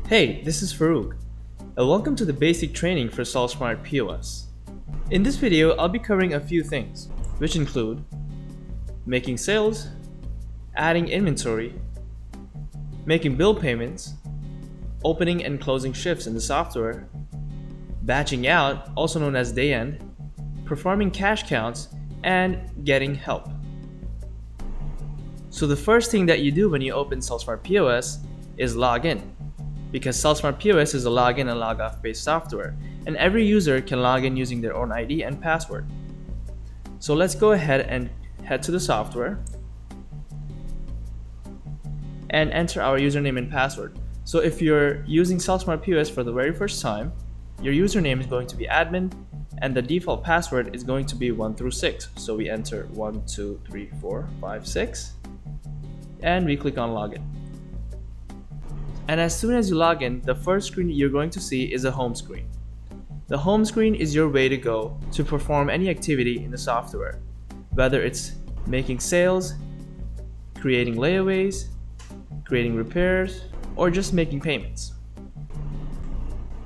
Hey, this is Farouk, and welcome to the basic training for CellSmart POS. In this video, I'll be covering a few things, which include making sales, adding inventory, making bill payments, opening and closing shifts in the software, batching out, also known as day end, performing cash counts, and getting help. So the first thing that you do when you open CellSmart POS is log in, because CellSmart POS is a login and log off based software, and every user can log in using their own ID and password. So let's go ahead and head to the software and enter our username and password. So if you're using CellSmart POS for the very first time, your username is going to be admin and the default password is going to be 1 through 6. So we enter 1, 2, 3, 4, 5, 6 and we click on login. And as soon as you log in, the first screen you're going to see is a home screen. The home screen is your way to go to perform any activity in the software, whether it's making sales, creating layaways, creating repairs, or just making payments.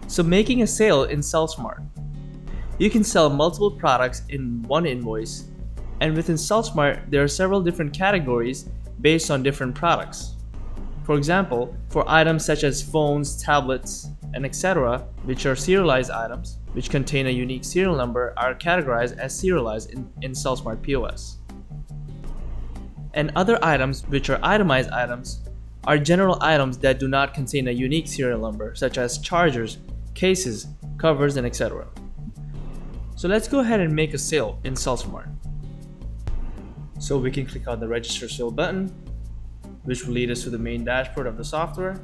So making a sale in CellSmart. You can sell multiple products in one invoice, and within CellSmart there are several different categories based on different products. For example, for items such as phones, tablets, and etc., which are serialized items, which contain a unique serial number, are categorized as serialized in CellSmart POS. And other items, which are itemized items, are general items that do not contain a unique serial number, such as chargers, cases, covers, and etc. So let's go ahead and make a sale in CellSmart. So we can click on the Register Sale button, which will lead us to the main dashboard of the software.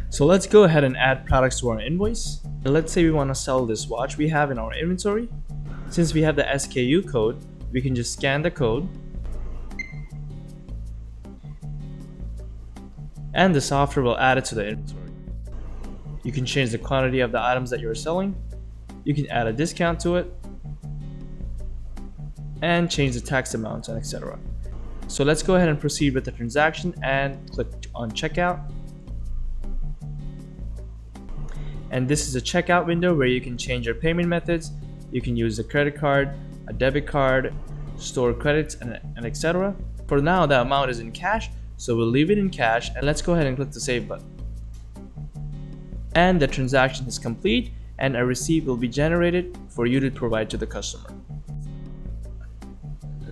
So let's go ahead and add products to our invoice. And let's say we want to sell this watch we have in our inventory. Since we have the SKU code, we can just scan the code and the software will add it to the inventory. You can change the quantity of the items that you're selling. You can add a discount to it and change the tax amount and etc. So let's go ahead and proceed with the transaction and click on checkout. And this is a checkout window where you can change your payment methods. You can use a credit card, a debit card, store credits, and etc. For now, the amount is in cash, so we'll leave it in cash and let's go ahead and click the save button. And the transaction is complete and a receipt will be generated for you to provide to the customer.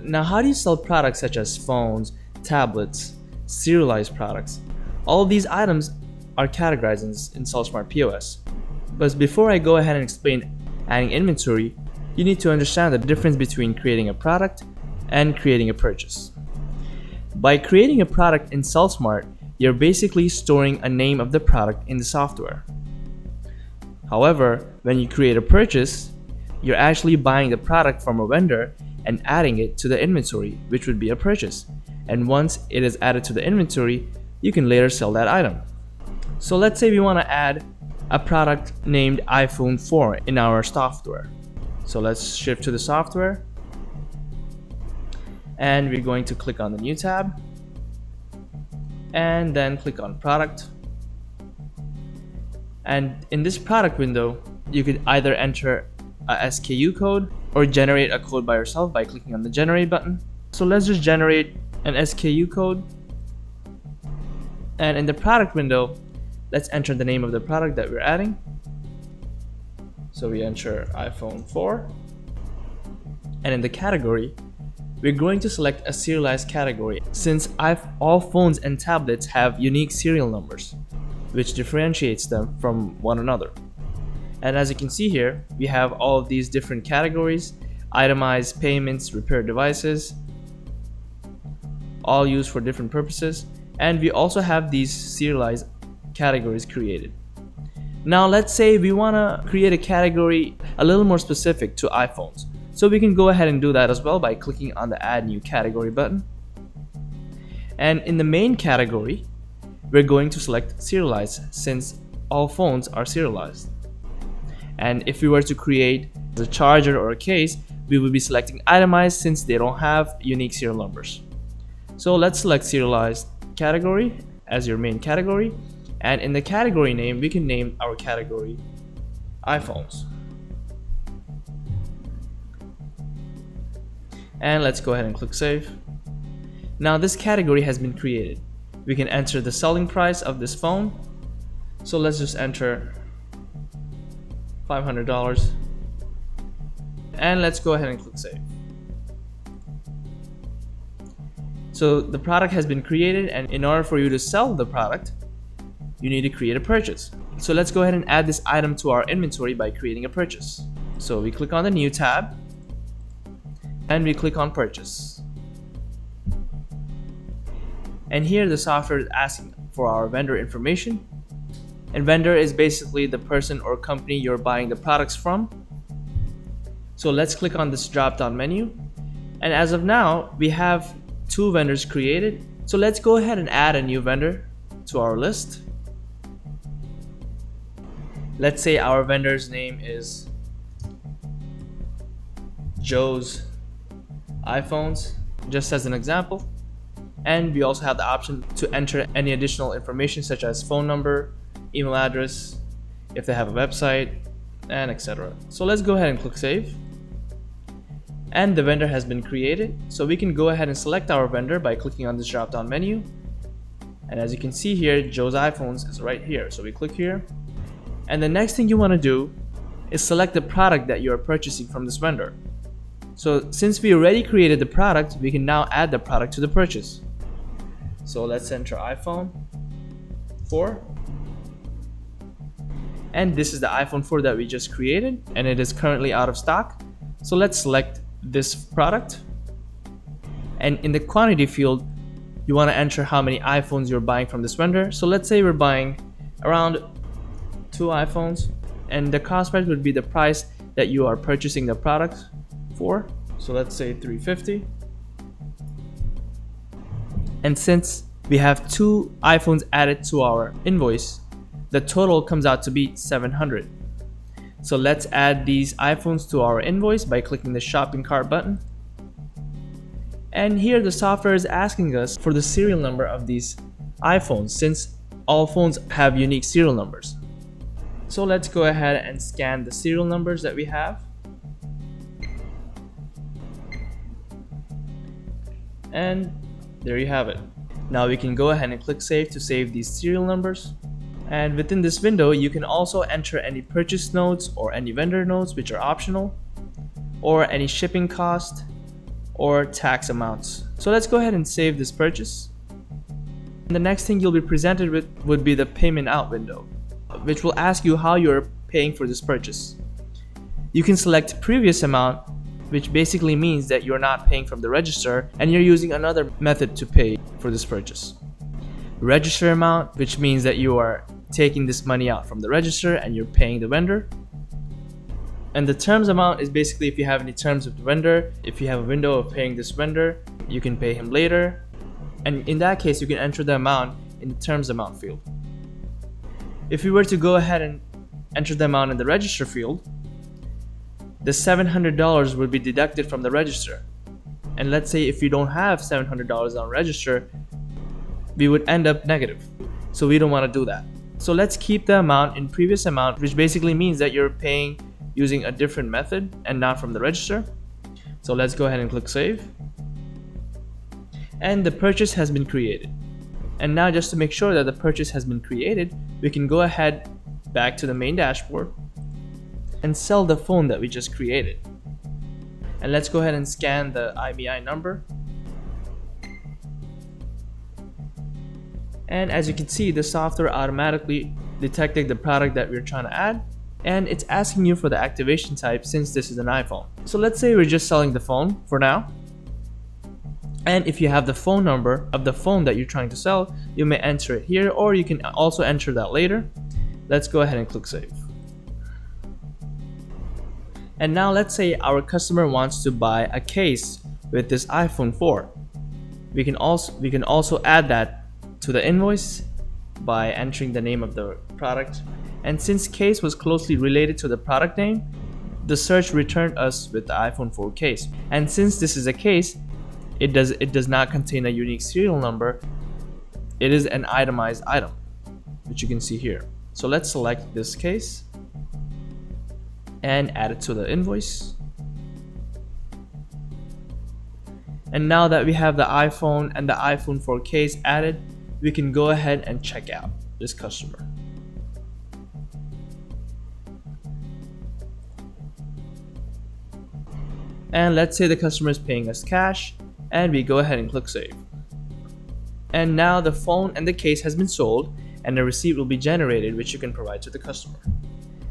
Now, how do you sell products such as phones, tablets, serialized products? All of these items are categorized in CellSmart POS. But before I go ahead and explain adding inventory, you need to understand the difference between creating a product and creating a purchase. By creating a product in CellSmart, you're basically storing a name of the product in the software. However, when you create a purchase, you're actually buying the product from a vendor and adding it to the inventory, which would be a purchase. And once it is added to the inventory, you can later sell that item. So let's say we want to add a product named iPhone 4 in our software. So let's shift to the software and we're going to click on the new tab and then click on product. And in this product window, you could either enter a SKU code or generate a code by yourself by clicking on the generate button. So let's just generate an SKU code, and in the product window let's enter the name of the product that we're adding. So we enter iPhone 4, and in the category we're going to select a serialized category, since all phones and tablets have unique serial numbers which differentiates them from one another. And as you can see here, we have all of these different categories: itemized, payments, repair devices, all used for different purposes. And we also have these serialized categories created. Now let's say we want to create a category a little more specific to iPhones. So we can go ahead and do that as well by clicking on the add new category button. And in the main category, we're going to select serialized, since all phones are serialized. And if we were to create a charger or a case, we would be selecting itemized, since they don't have unique serial numbers. So let's select serialized category as your main category, And in the category name, we can name our category iPhones. And let's go ahead and click save. Now this category has been created. We can enter the selling price of this phone. So let's just enter $500. And let's go ahead and click save. So the product has been created, and in order for you to sell the product, you need to create a purchase. So let's go ahead and add this item to our inventory by creating a purchase. So we click on the new tab and we click on purchase. And here the software is asking for our vendor information. And vendor is basically the person or company you're buying the products from. So let's click on this drop down menu. And as of now, we have 2 vendors created. So let's go ahead and add a new vendor to our list. Let's say our vendor's name is Joe's iPhones, just as an example. And we also have the option to enter any additional information such as phone number, email address, if they have a website, and etc. So let's go ahead and click save. And the vendor has been created. So we can go ahead and select our vendor by clicking on this drop down menu. And as you can see here, Joe's iPhones is right here. So we click here. And the next thing you want to do is select the product that you are purchasing from this vendor. So since we already created the product, we can now add the product to the purchase. So let's enter iPhone 4. And this is the iPhone 4 that we just created, and it is currently out of stock. So let's select this product. And in the quantity field, you want to enter how many iPhones you're buying from this vendor. So let's say we're buying around 2 iPhones, and the cost price would be the price that you are purchasing the product for. So let's say $350. And since we have 2 iPhones added to our invoice, the total comes out to be $700. So let's add these iPhones to our invoice by clicking the shopping cart button. And here the software is asking us for the serial number of these iPhones, since all phones have unique serial numbers. So let's go ahead and scan the serial numbers that we have. And there you have it. Now we can go ahead and click save to save these serial numbers. And within this window, you can also enter any purchase notes or any vendor notes, which are optional, or any shipping cost or tax amounts. So let's go ahead and save this purchase. And the next thing you'll be presented with would be the payment out window, which will ask you how you're paying for this purchase. You can select previous amount, which basically means that you're not paying from the register and you're using another method to pay for this purchase. Register amount, which means that you are taking this money out from the register and you're paying the vendor. And the terms amount is basically if you have any terms with the vendor. If you have a window of paying this vendor, you can pay him later. And in that case, you can enter the amount in the terms amount field. If you were to go ahead and enter the amount in the register field, the $700 would be deducted from the register. And let's say if you don't have $700 on register, we would end up negative. So we don't want to do that. So let's keep the amount in previous amount, which basically means that you're paying using a different method and not from the register. So let's go ahead and click save. And the purchase has been created. And now just to make sure that the purchase has been created, we can go ahead back to the main dashboard and sell the phone that we just created. And let's go ahead and scan the IMEI number. And as you can see, the software automatically detected the product that we're trying to add, and it's asking you for the activation type since this is an iPhone. So let's say we're just selling the phone for now. And if you have the phone number of the phone that you're trying to sell, you may enter it here, or you can also enter that later. Let's go ahead and click save. And now let's say our customer wants to buy a case with this iPhone 4. We can also add that to the invoice by entering the name of the product. And since case was closely related to the product name, the search returned us with the iPhone 4 case. And since this is a case, it does not contain a unique serial number. It is an itemized item. which you can see here. So let's select this case and add it to the invoice. And now that we have the iPhone and the iPhone 4 case added, we can go ahead and check out this customer. And let's say the customer is paying us cash, and we go ahead and click save. And now the phone and the case has been sold, and a receipt will be generated, which you can provide to the customer.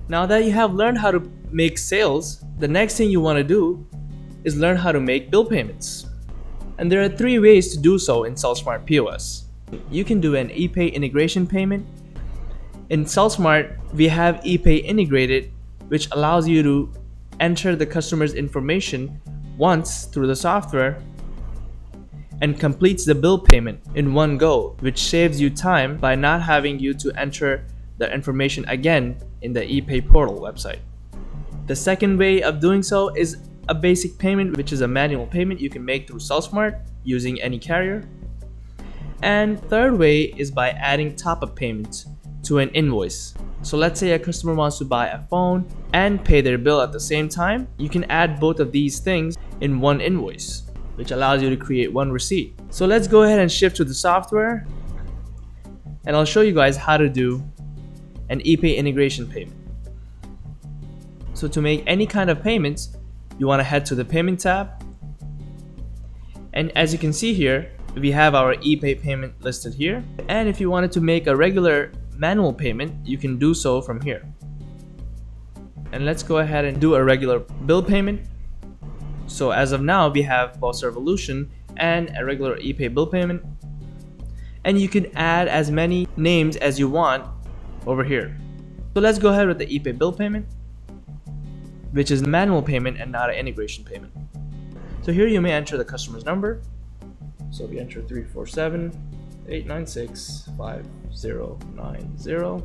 Now that you have learned how to make sales, the next thing you want to do is learn how to make bill payments. And there are 3 ways to do so in CellSmart POS. You can do an ePay integration payment. In CellSmart, we have ePay integrated, which allows you to enter the customer's information once through the software and completes the bill payment in one go, which saves you time by not having you to enter the information again in the ePay portal website. The second way of doing so is a basic payment, which is a manual payment you can make through CellSmart using any carrier. And third way is by adding top-up payments to an invoice. So let's say a customer wants to buy a phone and pay their bill at the same time. You can add both of these things in one invoice, which allows you to create one receipt. So let's go ahead and shift to the software, and I'll show you guys how to do an ePay integration payment. So to make any kind of payments, you want to head to the payment tab, and as you can see here, we have our ePay payment listed here. And if you wanted to make a regular manual payment, you can do so from here. And let's go ahead and do a regular bill payment. So as of now, we have both Revolution and a regular ePay bill payment, and you can add as many names as you want over here. So let's go ahead with the ePay bill payment, which is manual payment and not an integration payment. So here you may enter the customer's number. So we enter 347-896-5090,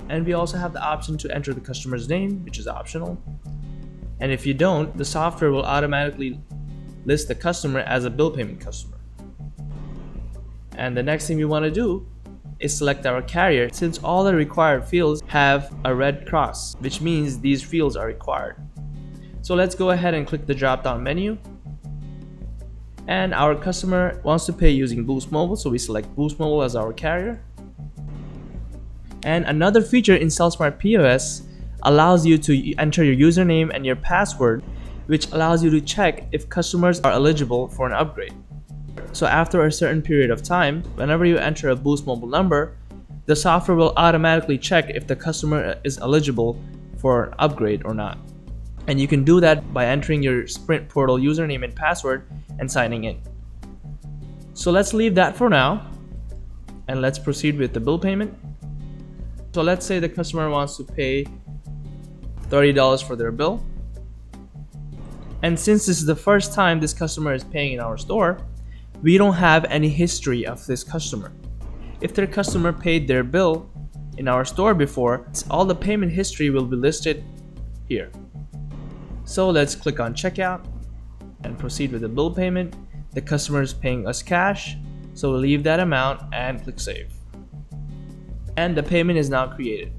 and we also have the option to enter the customer's name, which is optional. And if you don't, the software will automatically list the customer as a bill payment customer. And the next thing we want to do is select our carrier, since all the required fields have a red cross, which means these fields are required. So let's go ahead and click the drop down menu. And our customer wants to pay using Boost Mobile, so we select Boost Mobile as our carrier. And another feature in CellSmart POS allows you to enter your username and your password, which allows you to check if customers are eligible for an upgrade. So after a certain period of time, whenever you enter a Boost Mobile number, the software will automatically check if the customer is eligible for an upgrade or not. And you can do that by entering your Sprint portal username and password and signing in. So let's leave that for now, and let's proceed with the bill payment. So let's say the customer wants to pay $30 for their bill. And since this is the first time this customer is paying in our store, we don't have any history of this customer. If their customer paid their bill in our store before, all the payment history will be listed here. So let's click on checkout and proceed with the bill payment. The customer is paying us cash, so we'll leave that amount and click save. And the payment is now created.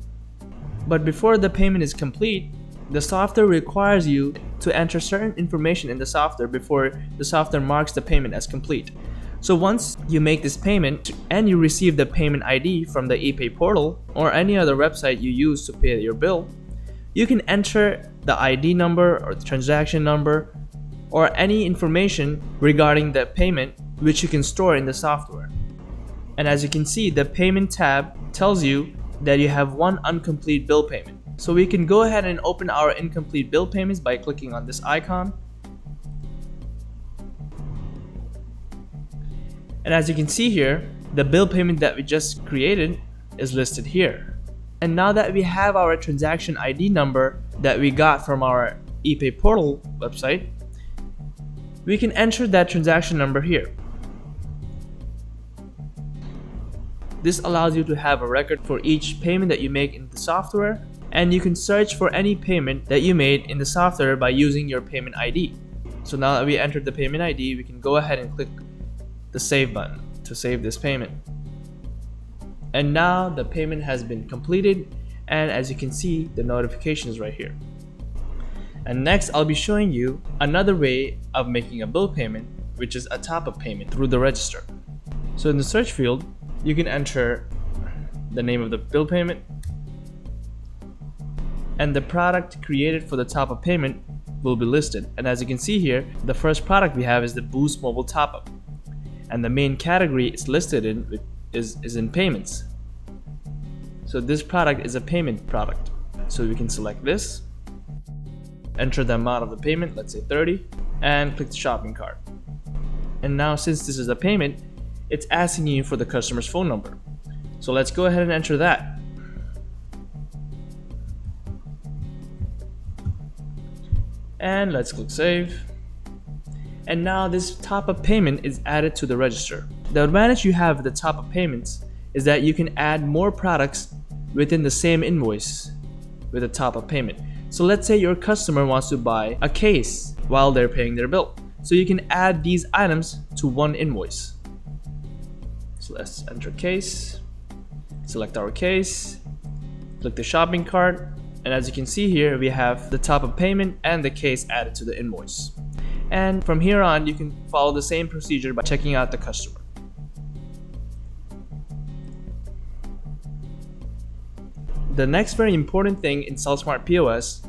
But before the payment is complete, the software requires you to enter certain information in the software before the software marks the payment as complete. So once you make this payment and you receive the payment ID from the ePay portal or any other website you use to pay your bill, you can enter the ID number or the transaction number or any information regarding the payment, which you can store in the software. And as you can see, the payment tab tells you that you have one incomplete bill payment. So we can go ahead and open our incomplete bill payments by clicking on this icon. And as you can see here, the bill payment that we just created is listed here. And now that we have our transaction ID number that we got from our ePay portal website, we can enter that transaction number here. This allows you to have a record for each payment that you make in the software, and you can search for any payment that you made in the software by using your payment ID. So now that we entered the payment ID, we can go ahead and click the save button to save this payment. And now the payment has been completed, and as you can see, the notification is right here. And next I'll be showing you another way of making a bill payment, which is a top-up payment through the register. So in the search field, you can enter the name of the bill payment, and the product created for the top-up payment will be listed. And as you can see here, the first product we have is the Boost Mobile Top-Up, and the main category it's listed in is in payments. So this product is a payment product. So we can select this, enter the amount of the payment, let's say 30, and click the shopping cart. And now since this is a payment, it's asking you for the customer's phone number. So let's go ahead and enter that. And let's click save. And now this top-up payment is added to the register. The advantage you have with the top-up payments is that you can add more products within the same invoice with a top-up payment. So let's say your customer wants to buy a case while they're paying their bill. So you can add these items to one invoice. So let's enter case, select our case, click the shopping cart, and as you can see here, we have the top-up payment and the case added to the invoice. And from here on, you can follow the same procedure by checking out the customer. The next very important thing in CellSmart POS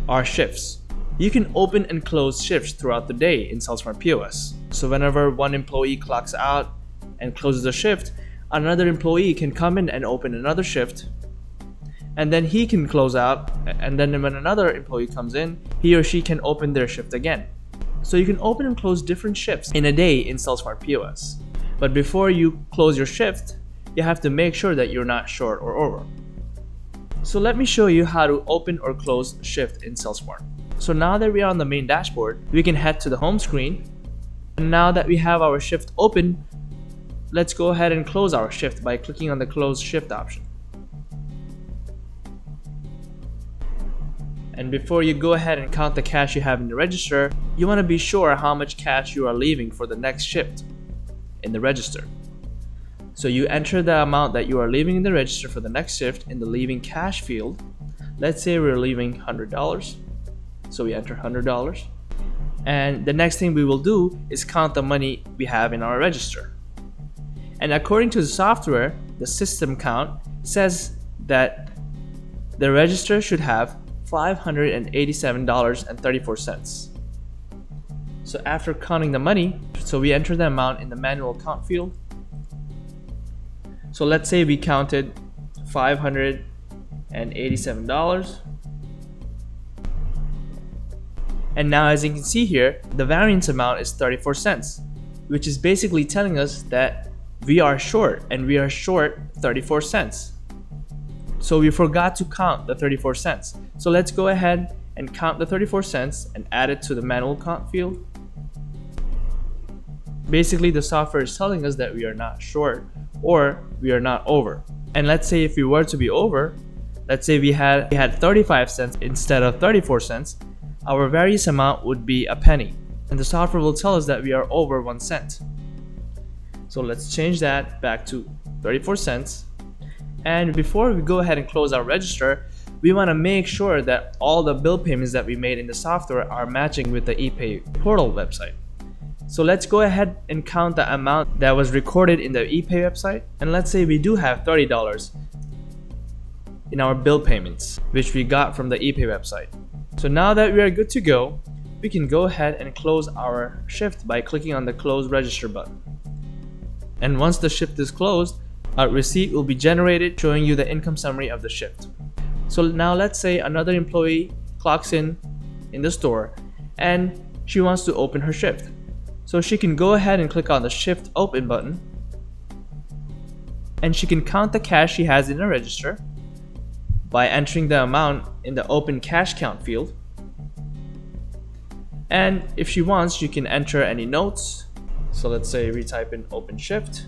are shifts. You can open and close shifts throughout the day in CellSmart POS. So whenever one employee clocks out and closes a shift, another employee can come in and open another shift, and then he can close out, and then when another employee comes in, he or she can open their shift again. So you can open and close different shifts in a day in CellSmart POS. But before you close your shift, you have to make sure that you're not short or over. So let me show you how to open or close shift in CellSmart. So now that we are on the main dashboard, we can head to the home screen. And now that we have our shift open, let's go ahead and close our shift by clicking on the close shift option. And before you go ahead and count the cash you have in the register, you want to be sure how much cash you are leaving for the next shift in the register. So you enter the amount that you are leaving in the register for the next shift in the leaving cash field. Let's say we're leaving $100. So we enter $100. And the next thing we will do is count the money we have in our register. And according to the software, the system count says that the register should have $587.34. So after counting the money, so we enter the amount in the manual count field. So let's say we counted $587. And now as you can see here, the variance amount is 34 cents, which is basically telling us that we are short, and we are short 34 cents. So we forgot to count the 34 cents. So let's go ahead and count the 34 cents and add it to the manual count field. Basically, the software is telling us that we are not short or we are not over. And let's say if we were to be over, let's say we had 35 cents instead of 34 cents, our variance amount would be a penny. And the software will tell us that we are over 1 cent. So let's change that back to 34 cents. And before we go ahead and close our register, we want to make sure that all the bill payments that we made in the software are matching with the ePay portal website. So let's go ahead and count the amount that was recorded in the ePay website. And let's say we do have $30 in our bill payments, which we got from the ePay website. So now that we are good to go, we can go ahead and close our shift by clicking on the close register button. And once the shift is closed, a receipt will be generated showing you the income summary of the shift. So now let's say another employee clocks in the store and she wants to open her shift. So she can go ahead and click on the shift open button, and she can count the cash she has in her register by entering the amount in the open cash count field. And if she wants, she can enter any notes. So let's say we type in open shift,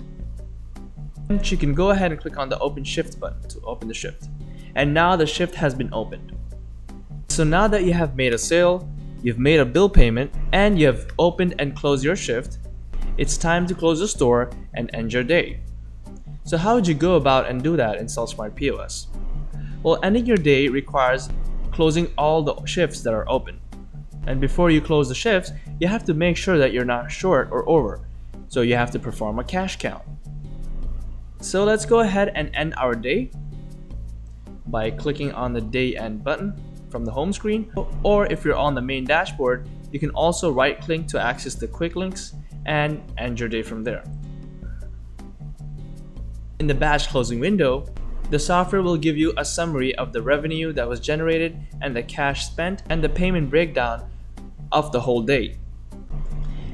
and she can go ahead and click on the open shift button to open the shift. And now the shift has been opened. So now that you have made a sale, you've made a bill payment, and you have opened and closed your shift, it's time to close the store and end your day. So how would you go about and do that in CellSmart POS? Well, ending your day requires closing all the shifts that are open. And before you close the shifts, you have to make sure that you're not short or over. So you have to perform a cash count. So let's go ahead and end our day by clicking on the day end button from the home screen. Or if you're on the main dashboard, you can also right click to access the quick links and end your day from there. In the batch closing window, the software will give you a summary of the revenue that was generated and the cash spent and the payment breakdown of the whole day.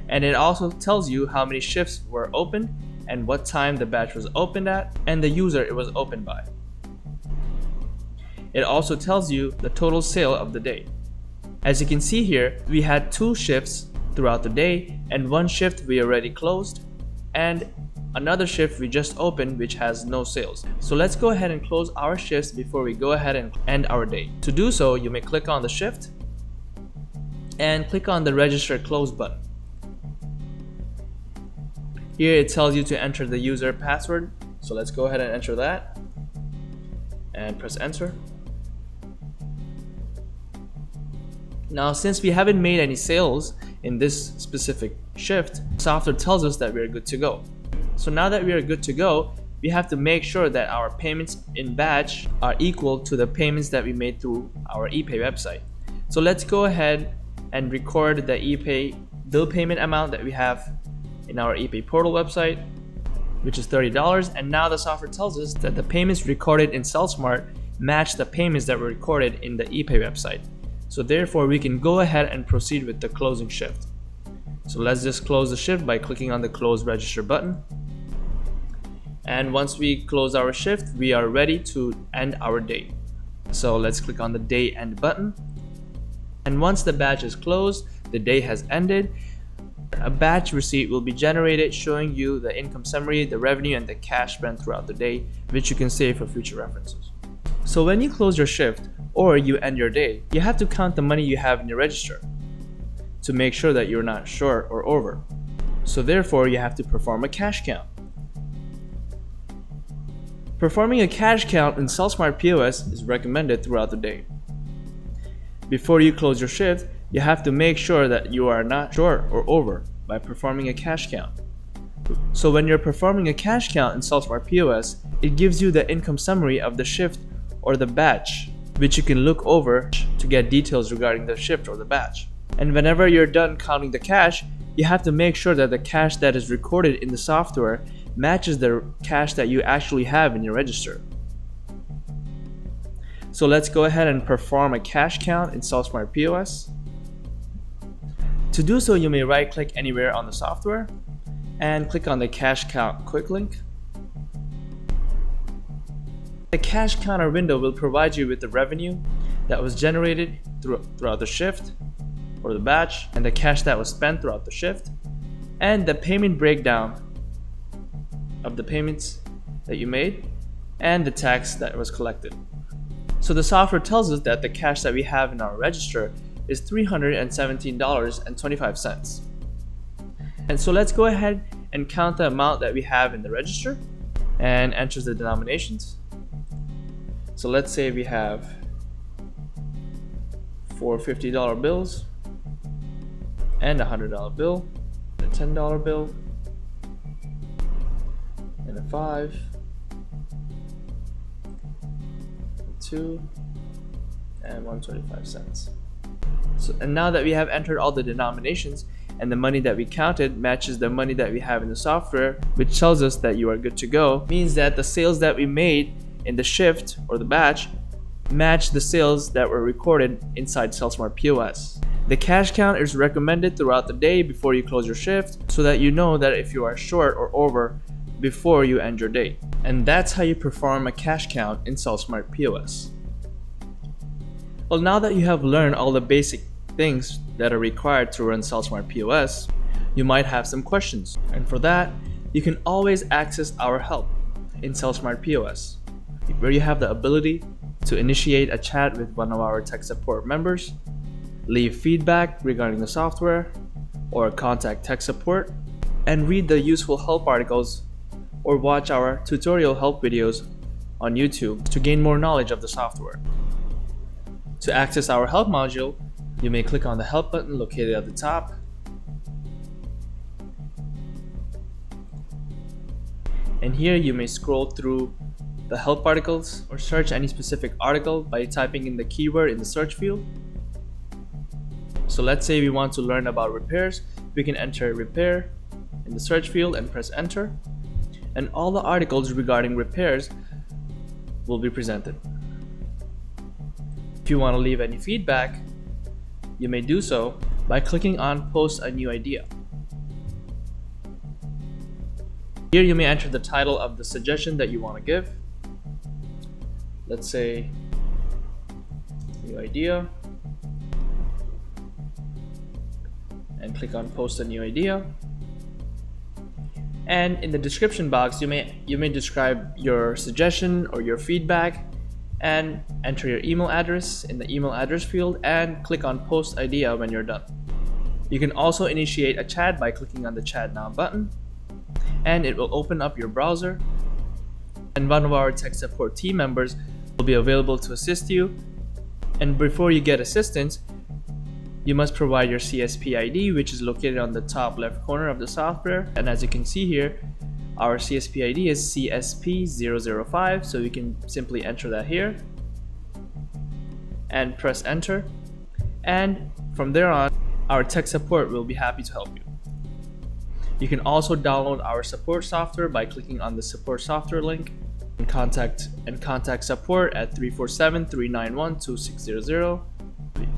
And it also tells you how many shifts were opened and what time the batch was opened at and the user it was opened by. It also tells you the total sale of the day. As you can see here, we had 2 shifts throughout the day and 1 shift we already closed and another shift we just opened which has no sales. So let's go ahead and close our shifts before we go ahead and end our day. To do so, you may click on the shift and click on the register close button. Here it tells you to enter the user password. So let's go ahead and enter that and press enter. Now, since we haven't made any sales in this specific shift, software tells us that we're good to go. So now that we are good to go, we have to make sure that our payments in batch are equal to the payments that we made through our ePay website. So let's go ahead and record the ePay bill payment amount that we have in our ePay portal website, which is $30. And now the software tells us that the payments recorded in CellSmart match the payments that were recorded in the ePay website. So therefore we can go ahead and proceed with the closing shift. So let's just close the shift by clicking on the close register button. And once we close our shift, we are ready to end our day. So let's click on the day end button. And once the batch is closed, the day has ended. A batch receipt will be generated showing you the income summary, the revenue, and the cash spent throughout the day, which you can save for future references. So when you close your shift or you end your day, you have to count the money you have in your register to make sure that you're not short or over. So therefore, you have to perform a cash count. Performing a cash count in CellSmart POS is recommended throughout the day. Before you close your shift, you have to make sure that you are not short or over by performing a cash count. So when you're performing a cash count in CellSmart POS, it gives you the income summary of the shift or the batch, which you can look over to get details regarding the shift or the batch. And whenever you're done counting the cash, you have to make sure that the cash that is recorded in the software matches the cash that you actually have in your register. So let's go ahead and perform a cash count in CellSmart POS. To do so, you may right click anywhere on the software and click on the cash count quick link. The cash counter window will provide you with the revenue that was generated throughout the shift or the batch, and the cash that was spent throughout the shift, and the payment breakdown of the payments that you made and the tax that was collected. So the software tells us that the cash that we have in our register is $317.25. And so let's go ahead and count the amount that we have in the register and enter the denominations. So let's say we have 4 $50 bills and a $100 bill, a $10 bill, and a 5, 2, and 125 cents. So, and now that we have entered all the denominations and the money that we counted matches the money that we have in the software, which tells us that you are good to go, means that the sales that we made in the shift or the batch match the sales that were recorded inside CellSmart POS. The cash count is recommended throughout the day before you close your shift so that you know that if you are short or over before you end your day. And that's how you perform a cash count in CellSmart POS. Well, now that you have learned all the basic things that are required to run CellSmart POS, you might have some questions. And for that, you can always access our help in CellSmart POS, where you have the ability to initiate a chat with one of our tech support members, leave feedback regarding the software, or contact tech support, and read the useful help articles or watch our tutorial help videos on YouTube to gain more knowledge of the software. To access our help module, you may click on the help button located at the top. And here you may scroll through the help articles or search any specific article by typing in the keyword in the search field. So let's say we want to learn about repairs. We can enter repair in the search field and press enter, and all the articles regarding repairs will be presented. If you want to leave any feedback, you may do so by clicking on post a new idea. Here you may enter the title of the suggestion that you want to give. Let's say new idea, and click on post a new idea. And in the description box, you may describe your suggestion or your feedback and enter your email address in the email address field and click on post idea when you're done. You can also initiate a chat by clicking on the chat now button, and it will open up your browser, and one of our tech support team members will be available to assist you. And before you get assistance, you must provide your CSP ID, which is located on the top left corner of the software. And as you can see here, our CSP ID is CSP005, so you can simply enter that here and press enter. And from there on, our tech support will be happy to help you. You can also download our support software by clicking on the support software link and contact support at 347-391-2600.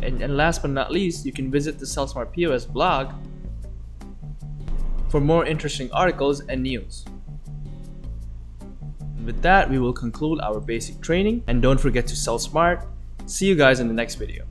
And last but not least, you can visit the CellSmart POS blog for more interesting articles and news. And with that, we will conclude our basic training, and don't forget to sell smart. See you guys in the next video.